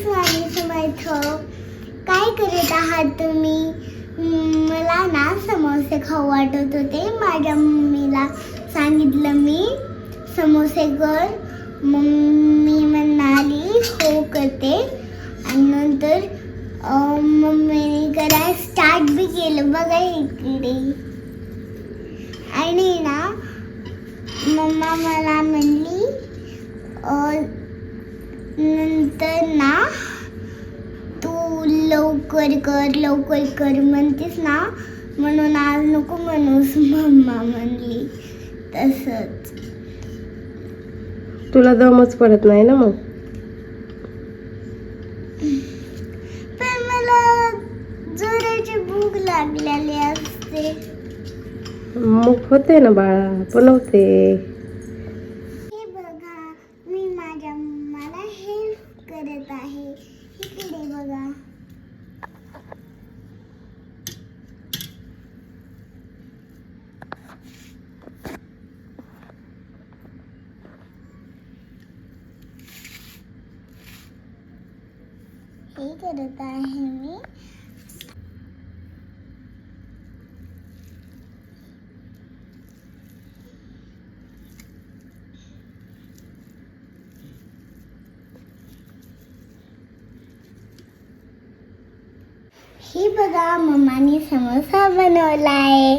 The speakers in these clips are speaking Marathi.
स्वामी समर्थ. काय करत आहात तुम्ही? मला ना समोसे खाऊ वाटत होते. माझ्या मम्मीला सांगितलं मी समोसे कर. मम्मी म्हणाली हो करते. आणि नंतर मम्मीने करायला स्टार्ट बी केलं. बघा इकडे. आणि ना मम्मा मला म्हणली नंतर ना तू लवकर कर म्हणतेस ना, म्हणून आज नको म्हणूस मम्मा म्हणली. तसंच तुला दमच पडत नाही ना मग. पण मला जोराची भूक लागलेली असते. मग होते ना बाळा, बनवते. हे बघा, मी माझ्या मम्माला हेल्प करत आहे. इकडे बघा. हे करत आहे मी. हे बघा, मम्माने समोसा बनवलाय.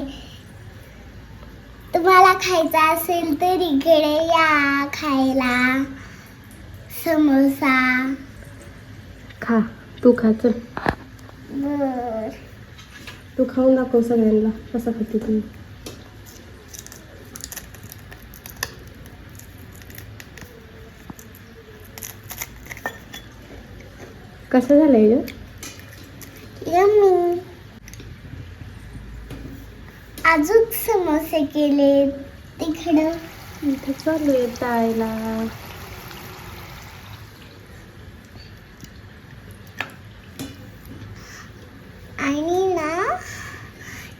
तुम्हाला खायचा असेल तर इकडे या खायला समोसा. खा, तू खा. चल बर. तू खाऊन दाखव सगळ्यांना कसा खाते तू. कसं झालंय ग? यम्मी. अजून समोसे केले तिकडं. इथे चालू आहे तळायला. आणि ना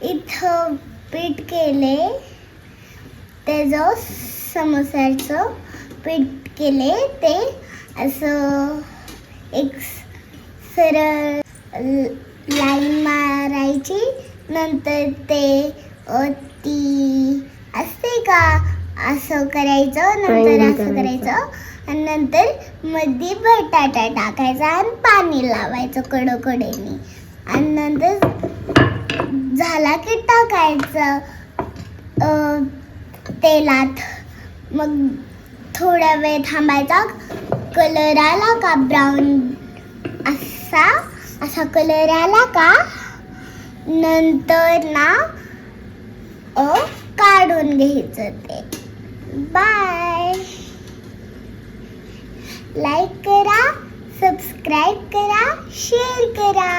इथं पीठ केले. त्याचं समोस्याचं पीठ केले. ते असं एक सरळ लाईन मारायची. नंतर ते ती असते का असं करायचं. नंतर असं करायचं. आणि नंतर मध्ये बटाटा टाकायचा आणि पाणी लावायचं कडकडेने. आणि नंतर झाला की टाकायचं तेलात. मग थोडा वेळ थांबायचा. कलर आला का ब्राऊन असा कलर आला का नंतर ना काढून घ्यायचं ते. बाय. लाईक करा, सबस्क्राईब करा, शेअर करा.